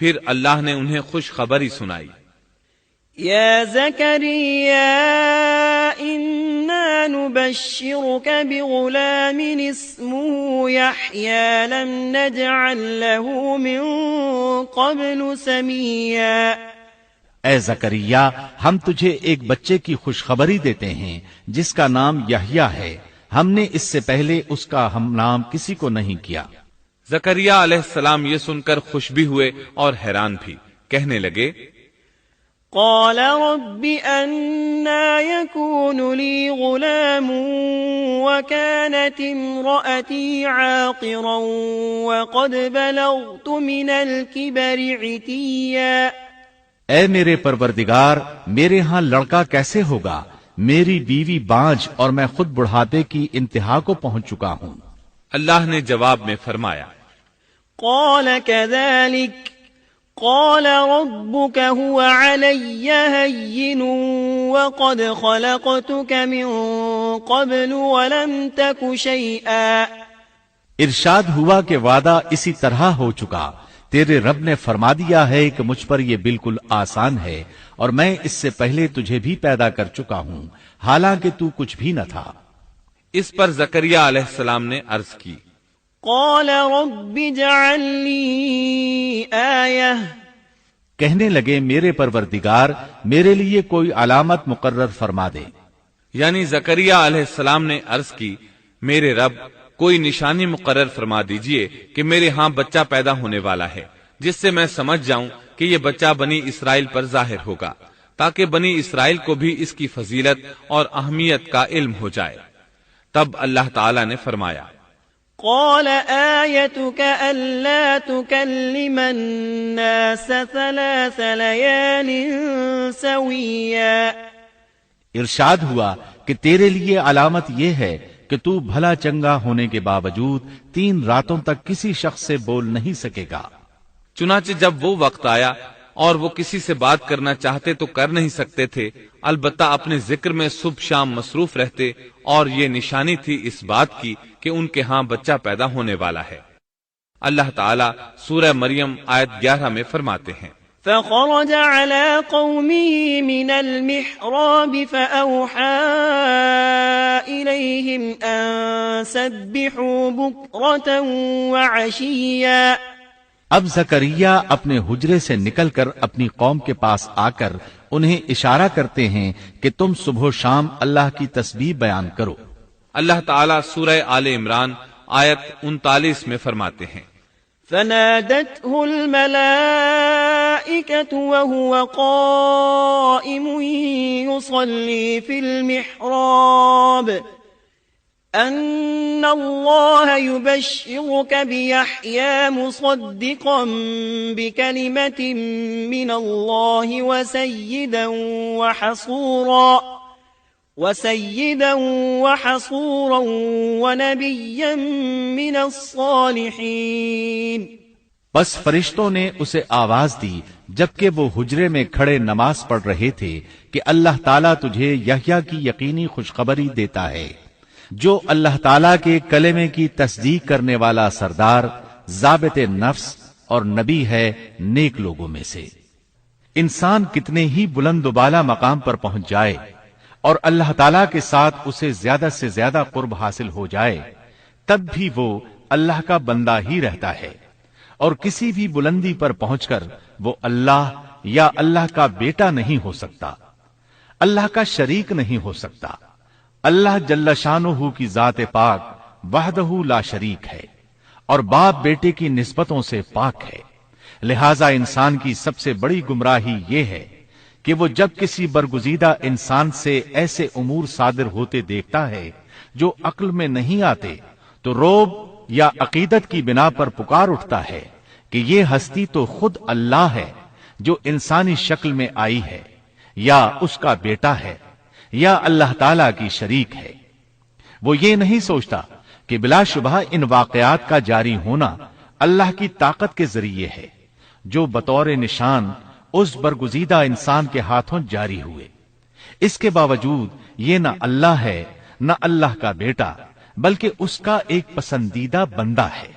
پھر اللہ نے انہیں خوشخبری سنائی۔ یا زکریا انا نبشرک بغلام اسمه یحیی لم نجعل له من قبل سمیا۔ اے زکریا، ہم تجھے ایک بچے کی خوشخبری دیتے ہیں جس کا نام یحییٰ ہے، ہم نے اس سے پہلے اس کا ہم نام کسی کو نہیں کیا۔ زکریا علیہ السلام یہ سن کر خوش بھی ہوئے اور حیران بھی، کہنے لگے قال رب أنا يكون لي غلام وكانت امرأتي عاقرا وقد بلغت من الكبر عتيا۔ اے میرے پروردگار، میرے ہاں لڑکا کیسے ہوگا؟ میری بیوی بانجھ اور میں خود بڑھاپے کی انتہا کو پہنچ چکا ہوں۔ اللہ نے جواب میں فرمایا قال كذلك قال ربك هو علي هين وقد خلقتك من قبل ولم تك شيئا۔ ارشاد ہوا کہ وعدہ اسی طرح ہو چکا، تیرے رب نے فرما دیا ہے کہ مجھ پر یہ بالکل آسان ہے، اور میں اس سے پہلے تجھے بھی پیدا کر چکا ہوں، حالانکہ تو کچھ بھی نہ تھا۔ اس پر زکریا علیہ السلام نے عرض کی قال رب اجعل لي آیہ، کہنے لگے میرے پروردگار میرے لیے کوئی علامت مقرر فرما دے۔ یعنی زکریا علیہ السلام نے عرض کی میرے رب کوئی نشانی مقرر فرما دیجئے کہ میرے ہاں بچہ پیدا ہونے والا ہے، جس سے میں سمجھ جاؤں کہ یہ بچہ بنی اسرائیل پر ظاہر ہوگا، تاکہ بنی اسرائیل کو بھی اس کی فضیلت اور اہمیت کا علم ہو جائے۔ تب اللہ تعالی نے فرمایا قال آیتک الا تکلم الناس 3 لیال سویا۔ ارشاد ہوا کہ تیرے لیے علامت یہ ہے کہ تو بھلا چنگا ہونے کے باوجود 3 راتوں تک کسی شخص سے بول نہیں سکے گا۔ چنانچہ جب وہ وقت آیا اور وہ کسی سے بات کرنا چاہتے تو کر نہیں سکتے تھے، البتہ اپنے ذکر میں صبح شام مصروف رہتے، اور یہ نشانی تھی اس بات کی کہ ان کے ہاں بچہ پیدا ہونے والا ہے۔ اللہ تعالیٰ سورہ مریم آیت 11 میں فرماتے ہیں فخرج على قومه من المحراب فأوحى إليهم أن سبحوا بكرة وعشيا۔ اب زکریا اپنے حجرے سے نکل کر اپنی قوم کے پاس آ کر انہیں اشارہ کرتے ہیں کہ تم صبح و شام اللہ کی تسبیح بیان کرو۔ اللہ تعالیٰ سورہ آل عمران آیت 39 میں فرماتے ہیں فنادته الملائكة وهو قائم يصلي في المحراب أن الله يبشرك بيحيى مصدقا بكلمة من الله وسيدا وحصورا ونبيا من الصالحين۔ بس فرشتوں نے اسے آواز دی جبکہ وہ حجرے میں کھڑے نماز پڑھ رہے تھے کہ اللہ تعالیٰ تجھے یحییٰ کی یقینی خوشخبری دیتا ہے، جو اللہ تعالیٰ کے کلمے کی تصدیق کرنے والا سردار، ضابط نفس اور نبی ہے نیک لوگوں میں سے۔ انسان کتنے ہی بلند و بالا مقام پر پہنچ جائے اور اللہ تعالیٰ کے ساتھ اسے زیادہ سے زیادہ قرب حاصل ہو جائے، تب بھی وہ اللہ کا بندہ ہی رہتا ہے، اور کسی بھی بلندی پر پہنچ کر وہ اللہ یا اللہ کا بیٹا نہیں ہو سکتا، اللہ کا شریک نہیں ہو سکتا۔ اللہ جل شانہ کی ذات پاک وحدہ لا شریک ہے اور باپ بیٹے کی نسبتوں سے پاک ہے، لہذا انسان کی سب سے بڑی گمراہی یہ ہے کہ وہ جب کسی برگزیدہ انسان سے ایسے امور صادر ہوتے دیکھتا ہے جو عقل میں نہیں آتے تو رعب یا عقیدت کی بنا پر پکار اٹھتا ہے کہ یہ ہستی تو خود اللہ ہے جو انسانی شکل میں آئی ہے، یا اس کا بیٹا ہے، یا اللہ تعالی کی شریک ہے۔ وہ یہ نہیں سوچتا کہ بلا شبہ ان واقعات کا جاری ہونا اللہ کی طاقت کے ذریعے ہے جو بطور نشان اس برگزیدہ انسان کے ہاتھوں جاری ہوئے۔ اس کے باوجود یہ نہ اللہ ہے نہ اللہ کا بیٹا، بلکہ اس کا ایک پسندیدہ بندہ ہے،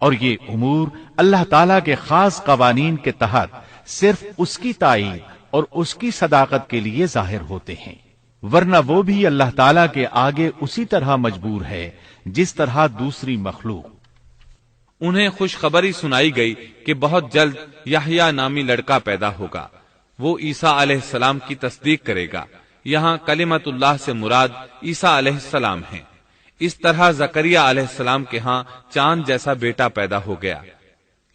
اور یہ امور اللہ تعالیٰ کے خاص قوانین کے تحت صرف اس کی تائید اور اس کی صداقت کے لیے ظاہر ہوتے ہیں، ورنہ وہ بھی اللہ تعالیٰ کے آگے اسی طرح مجبور ہے جس طرح دوسری مخلوق۔ انہیں خوشخبری سنائی گئی کہ بہت جلد یحییٰ نامی لڑکا پیدا ہوگا، وہ عیسیٰ علیہ السلام کی تصدیق کرے گا۔ یہاں کلمت اللہ سے مراد عیسیٰ علیہ السلام ہیں۔ اس طرح زکریہ علیہ السلام کے ہاں چاند جیسا بیٹا پیدا ہو گیا۔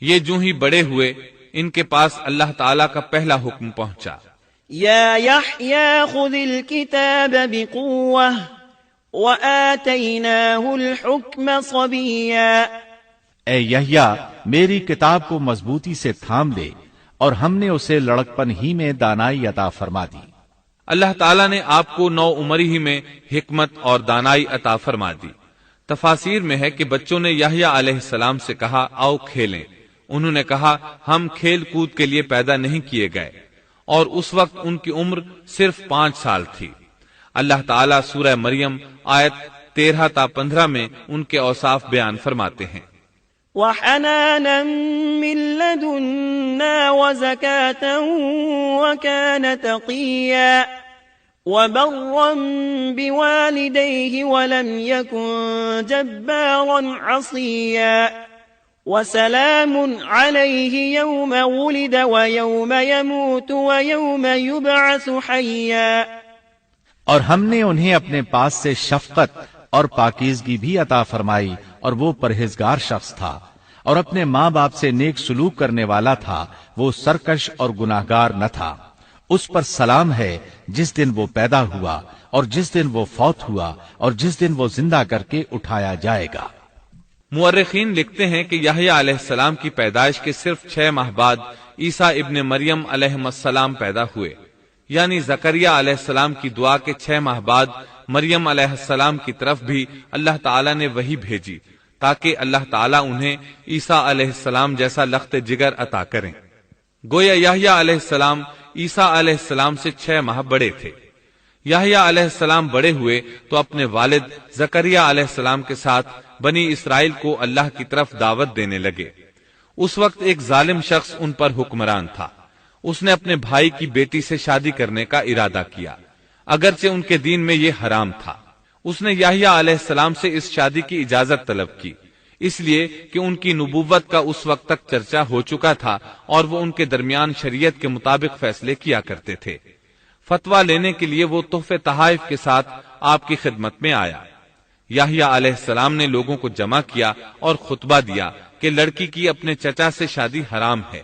یہ جو ہی بڑے ہوئے ان کے پاس اللہ تعالیٰ کا پہلا حکم پہنچا، يا يحيى خذ الكتاب بقوة وآتيناه الحكم صبيا۔ اے یحییٰ میری کتاب کو مضبوطی سے تھام لے، اور ہم نے اسے لڑکپن ہی میں دانائی عطا فرما دی۔ اللہ تعالیٰ نے آپ کو نو عمری ہی میں حکمت اور دانائی عطا فرما دی۔ تفاسیر میں ہے کہ بچوں نے یحییٰ علیہ السلام سے کہا آؤ کھیلیں، انہوں نے کہا ہم کھیل کود کے لیے پیدا نہیں کیے گئے، اور اس وقت ان کی عمر صرف 5 سال تھی۔ اللہ تعالیٰ سورہ مریم آیت 13 تا 15 میں ان کے اوصاف بیان فرماتے ہیں، وحنانا من لدنا وزكاة وكان تقيا وبرا بوالديه ولم يكن جبارا عصيا وسلام عليه يوم ولد ويوم يموت ويوم يبعث حيا۔ اور ہم نے انہیں اپنے پاس سے شفقت اور پاکیزگی بھی عطا فرمائی، اور وہ پرہیزگار شخص تھا اور اپنے ماں باپ سے نیک سلوک کرنے والا تھا، وہ سرکش اور گناہگار نہ تھا۔ اس پر سلام ہے جس دن وہ پیدا ہوا اور جس دن وہ فوت ہوا اور جس دن وہ زندہ کر کے اٹھایا جائے گا۔ مورخین لکھتے ہیں کہ یحییٰ علیہ السلام کی پیدائش کے صرف 6 ماہ بعد عیسیٰ ابن مریم علیہ السلام پیدا ہوئے، یعنی زکریہ علیہ السلام کی دعا کے 6 ماہ بعد مریم علیہ السلام کی طرف بھی اللہ تعالیٰ نے وحی بھیجی تاکہ اللہ تعالیٰ انہیں عیسیٰ علیہ السلام جیسا لخت جگر عطا کریں۔ گویا یحییٰ علیہ السلام عیسیٰ علیہ السلام سے 6 ماہ بڑے تھے۔ یحییٰ علیہ السلام بڑے ہوئے تو اپنے والد زکریہ علیہ السلام کے ساتھ بنی اسرائیل کو اللہ کی طرف دعوت دینے لگے۔ اس وقت ایک ظالم شخص ان پر حکمران تھا۔ اس نے اپنے بھائی کی بیٹی سے شادی کرنے کا ارادہ کیا، اگرچہ ان کے دین میں یہ حرام تھا۔ اس نے یحییٰ علیہ السلام سے اس شادی کی اجازت طلب کی، اس لیے کہ ان کی نبوت کا اس وقت تک چرچا ہو چکا تھا اور وہ ان کے درمیان شریعت کے مطابق فیصلے کیا کرتے تھے۔ فتویٰ لینے کے لیے وہ تحفے تحائف کے ساتھ آپ کی خدمت میں آیا۔ یحییٰ علیہ السلام نے لوگوں کو جمع کیا اور خطبہ دیا کہ لڑکی کی اپنے چچا سے شادی حرام ہے۔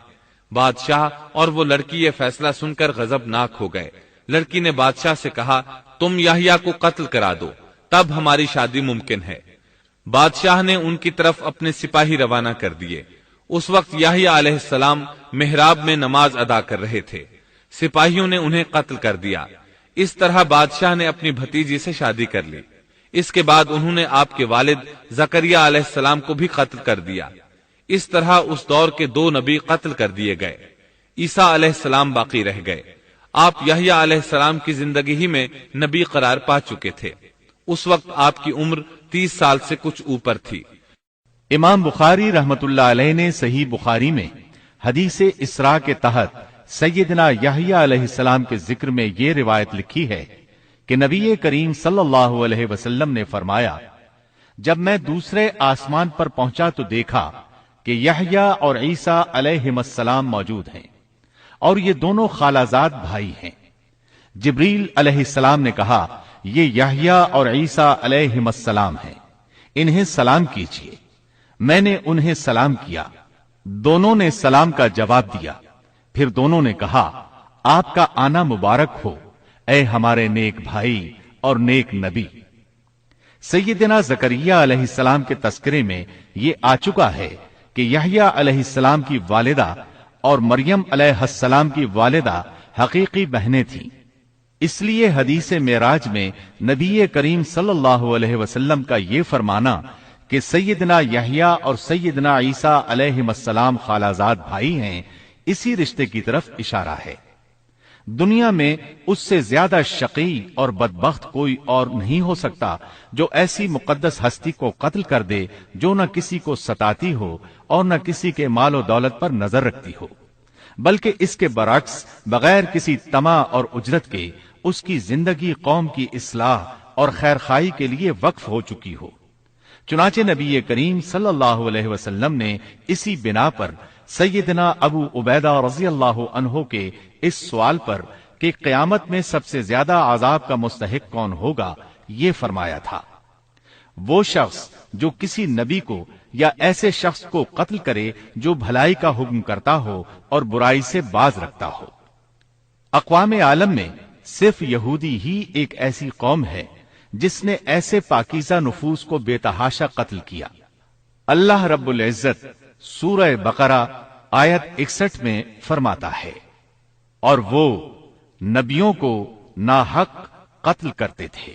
بادشاہ اور وہ لڑکی یہ فیصلہ سن کر غضبناک ہو گئے۔ لڑکی نے بادشاہ سے کہا تم یحییٰ کو قتل کرا دو، تب ہماری شادی ممکن ہے۔ بادشاہ نے ان کی طرف اپنے سپاہی روانہ کر دیے۔ اس وقت یحییٰ علیہ السلام محراب میں نماز ادا کر رہے تھے، سپاہیوں نے انہیں قتل کر دیا۔ اس طرح بادشاہ نے اپنی بھتیجی سے شادی کر لی۔ اس کے بعد انہوں نے آپ کے والد زکریہ علیہ السلام کو بھی قتل کر دیا۔ اس طرح اس دور کے 2 نبی قتل کر دیے گئے۔ عیسیٰ علیہ السلام باقی رہ گئے۔ آپ یحییٰ علیہ السلام کی زندگی ہی میں نبی قرار پا چکے تھے۔ اس وقت آپ کی عمر 30 سال سے کچھ اوپر تھی۔ امام بخاری رحمت اللہ علیہ نے صحیح بخاری میں حدیث اسراء کے تحت سیدنا یحییٰ علیہ السلام کے ذکر میں یہ روایت لکھی ہے کہ نبی کریم صلی اللہ علیہ وسلم نے فرمایا، جب میں دوسرے آسمان پر پہنچا تو دیکھا کہ یحییٰ اور عیسیٰ علیہم السلام موجود ہیں، اور یہ دونوں خالہ زاد بھائی ہیں۔ جبریل علیہ السلام نے کہا یہ یحییٰ اور عیسیٰ علیہم السلام ہیں، انہیں سلام کیجیے۔ میں نے انہیں سلام کیا، دونوں نے سلام کا جواب دیا۔ پھر دونوں نے کہا آپ کا آنا مبارک ہو اے ہمارے نیک بھائی اور نیک نبی۔ سیدنا زکریہ علیہ السلام کے تذکرے میں یہ آ چکا ہے کہ یحییٰ علیہ السلام کی والدہ اور مریم علیہ السلام کی والدہ حقیقی بہنیں تھیں۔ اس لیے حدیث معراج میں نبی کریم صلی اللہ علیہ وسلم کا یہ فرمانا کہ سیدنا یحییٰ اور سیدنا عیسیٰ علیہ السلام خالہ زاد بھائی ہیں، اسی رشتے کی طرف اشارہ ہے۔ دنیا میں اس سے زیادہ شقی اور بدبخت کوئی اور نہیں ہو سکتا جو ایسی مقدس ہستی کو قتل کر دے جو نہ کسی کو ستاتی ہو اور نہ کسی کے مال و دولت پر نظر رکھتی ہو، بلکہ اس کے برعکس بغیر کسی طمع اور اجرت کے اس کی زندگی قوم کی اصلاح اور خیر خواہی کے لیے وقف ہو چکی ہو۔ چنانچہ نبی کریم صلی اللہ علیہ وسلم نے اسی بنا پر سیدنا ابو عبیدہ رضی اللہ عنہ کے اس سوال پر کہ قیامت میں سب سے زیادہ عذاب کا مستحق کون ہوگا یہ فرمایا تھا، وہ شخص جو کسی نبی کو یا ایسے شخص کو قتل کرے جو بھلائی کا حکم کرتا ہو اور برائی سے باز رکھتا ہو۔ اقوام عالم میں صرف یہودی ہی ایک ایسی قوم ہے جس نے ایسے پاکیزہ نفوس کو بے تحاشا قتل کیا۔ اللہ رب العزت سورہ بقرہ آیت 61 میں فرماتا ہے، اور وہ نبیوں کو ناحق قتل کرتے تھے۔